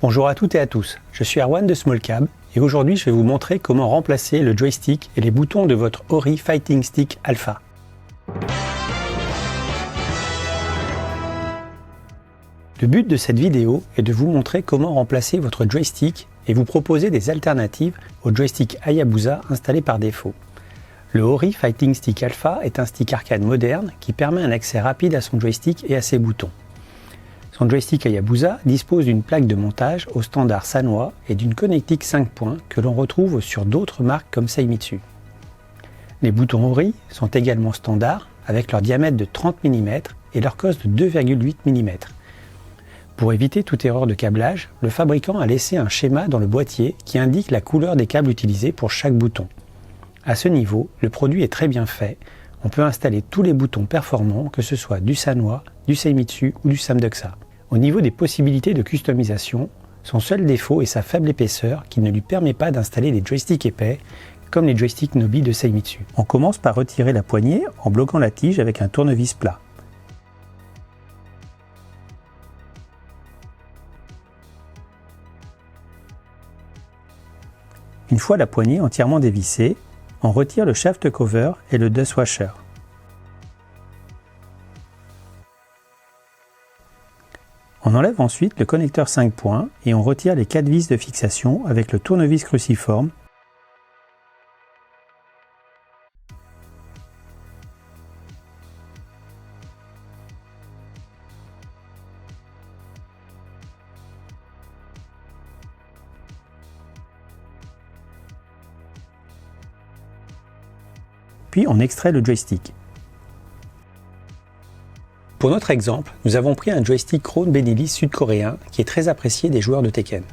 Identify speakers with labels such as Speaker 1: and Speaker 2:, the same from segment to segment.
Speaker 1: Bonjour à toutes et à tous, je suis Erwan de Smallcab et aujourd'hui je vais vous montrer comment remplacer le joystick et les boutons de votre Ori Fighting Stick Alpha. Le but de cette vidéo est de vous montrer comment remplacer votre joystick et vous proposer des alternatives au joystick Hayabusa installé par défaut. Le Ori Fighting Stick Alpha est un stick arcade moderne qui permet un accès rapide à son joystick et à ses boutons. Son joystick Hayabusa dispose d'une plaque de montage au standard Sanwa et d'une connectique 5 points que l'on retrouve sur d'autres marques comme Seimitsu. Les boutons Ori sont également standards avec leur diamètre de 30 mm et leur cosse de 2,8 mm. Pour éviter toute erreur de câblage, le fabricant a laissé un schéma dans le boîtier qui indique la couleur des câbles utilisés pour chaque bouton. À ce niveau, le produit est très bien fait. On peut installer tous les boutons performants, que ce soit du Sanwa, du Seimitsu ou du Samduxa. Au niveau des possibilités de customisation, son seul défaut est sa faible épaisseur qui ne lui permet pas d'installer des joysticks épais comme les joysticks Nobi de Seimitsu. On commence par retirer la poignée en bloquant la tige avec un tournevis plat. Une fois la poignée entièrement dévissée, on retire le shaft cover et le dust washer. On enlève ensuite le connecteur 5 points et on retire les 4 vis de fixation avec le tournevis cruciforme. Puis on extrait le joystick. Pour notre exemple, nous avons pris un joystick Krone Benelli sud-coréen qui est très apprécié des joueurs de Tekken.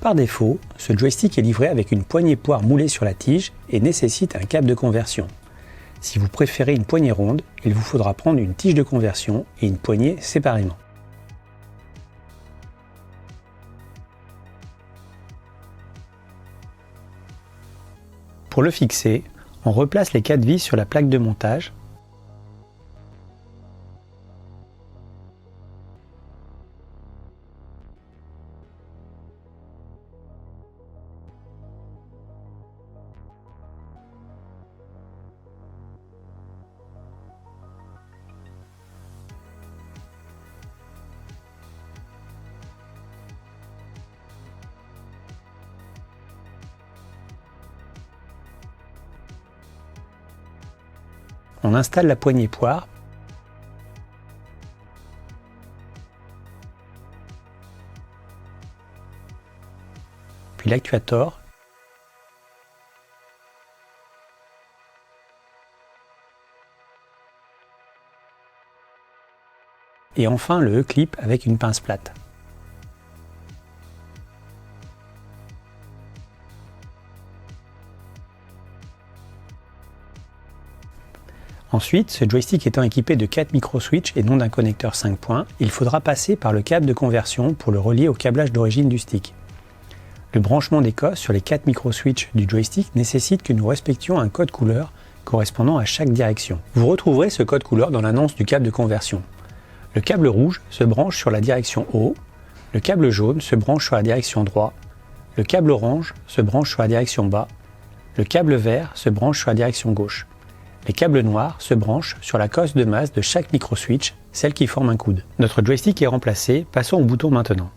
Speaker 1: Par défaut, ce joystick est livré avec une poignée poire moulée sur la tige et nécessite un câble de conversion. Si vous préférez une poignée ronde, il vous faudra prendre une tige de conversion et une poignée séparément. Pour le fixer, on replace les 4 vis sur la plaque de montage. On installe la poignée poire. Puis l'actuator. Et enfin le E-clip avec une pince plate. Ensuite, ce joystick étant équipé de 4 micro-switches et non d'un connecteur 5 points, il faudra passer par le câble de conversion pour le relier au câblage d'origine du stick. Le branchement des cosses sur les 4 micro-switches du joystick nécessite que nous respections un code couleur correspondant à chaque direction. Vous retrouverez ce code couleur dans l'annonce du câble de conversion. Le câble rouge se branche sur la direction haut, le câble jaune se branche sur la direction droite, le câble orange se branche sur la direction bas, le câble vert se branche sur la direction gauche. Les câbles noirs se branchent sur la cosse de masse de chaque micro-switch, celle qui forme un coude. Notre joystick est remplacé, passons au bouton maintenant.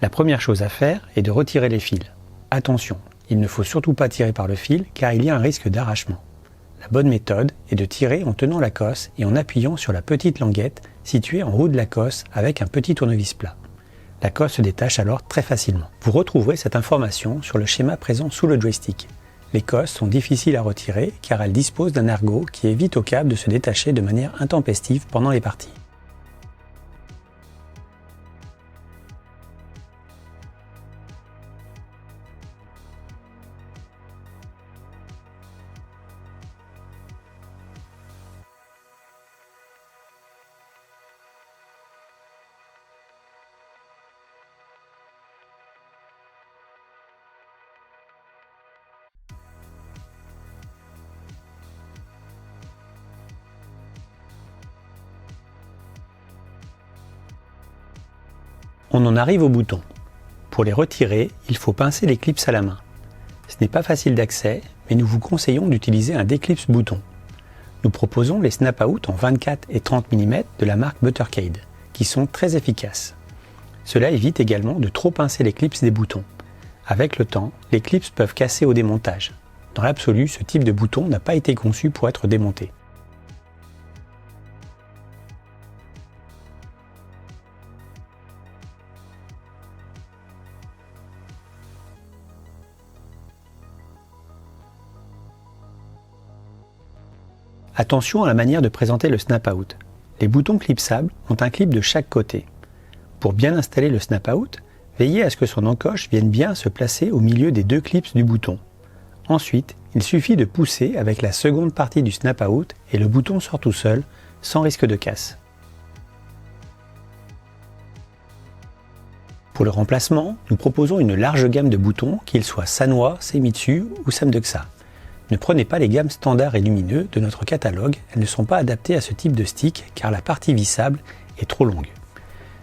Speaker 1: La première chose à faire est de retirer les fils. Attention, il ne faut surtout pas tirer par le fil car il y a un risque d'arrachement. La bonne méthode est de tirer en tenant la cosse et en appuyant sur la petite languette située en haut de la cosse avec un petit tournevis plat. La cosse se détache alors très facilement. Vous retrouverez cette information sur le schéma présent sous le joystick. Les cosses sont difficiles à retirer car elles disposent d'un ergot qui évite au câble de se détacher de manière intempestive pendant les parties. On en arrive au bouton. Pour les retirer, il faut pincer les clips à la main. Ce n'est pas facile d'accès, mais nous vous conseillons d'utiliser un déclipse bouton. Nous proposons les snap-out en 24 et 30 mm de la marque Buttercade, qui sont très efficaces. Cela évite également de trop pincer les clips des boutons. Avec le temps, les clips peuvent casser au démontage. Dans l'absolu, ce type de bouton n'a pas été conçu pour être démonté. Attention à la manière de présenter le snap-out. Les boutons clipsables ont un clip de chaque côté. Pour bien installer le snap-out, veillez à ce que son encoche vienne bien se placer au milieu des deux clips du bouton. Ensuite, il suffit de pousser avec la seconde partie du snap-out et le bouton sort tout seul, sans risque de casse. Pour le remplacement, nous proposons une large gamme de boutons, qu'ils soient Sanwa, Seimitsu ou Samdexa. Ne prenez pas les gammes standards et lumineux de notre catalogue, elles ne sont pas adaptées à ce type de stick car la partie vissable est trop longue.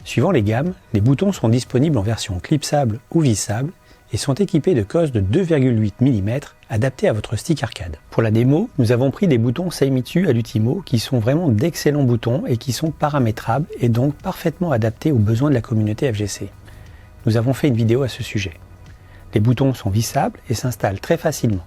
Speaker 1: Suivant les gammes, les boutons sont disponibles en version clipsable ou vissable et sont équipés de cosses de 2,8 mm adaptés à votre stick arcade. Pour la démo, nous avons pris des boutons Seimitsu à l'Utimo qui sont vraiment d'excellents boutons et qui sont paramétrables et donc parfaitement adaptés aux besoins de la communauté FGC. Nous avons fait une vidéo à ce sujet. Les boutons sont vissables et s'installent très facilement.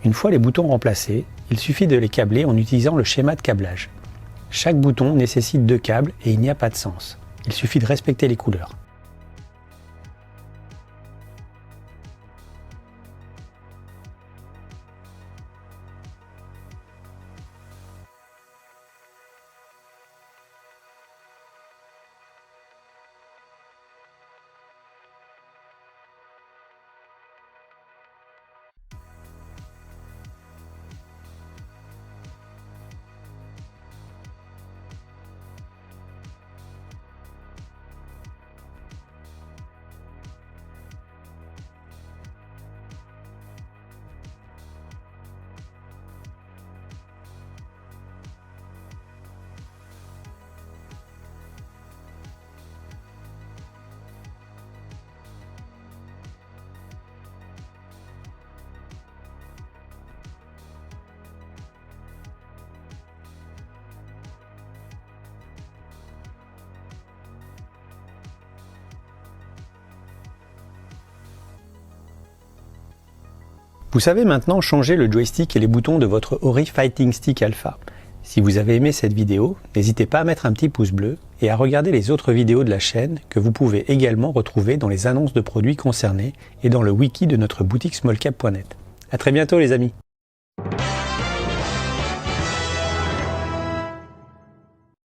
Speaker 1: Une fois les boutons remplacés, il suffit de les câbler en utilisant le schéma de câblage. Chaque bouton nécessite 2 câbles et il n'y a pas de sens. Il suffit de respecter les couleurs. Vous savez maintenant changer le joystick et les boutons de votre Ori Fighting Stick Alpha. Si vous avez aimé cette vidéo, n'hésitez pas à mettre un petit pouce bleu et à regarder les autres vidéos de la chaîne que vous pouvez également retrouver dans les annonces de produits concernés et dans le wiki de notre boutique smallcap.net. À très bientôt les amis.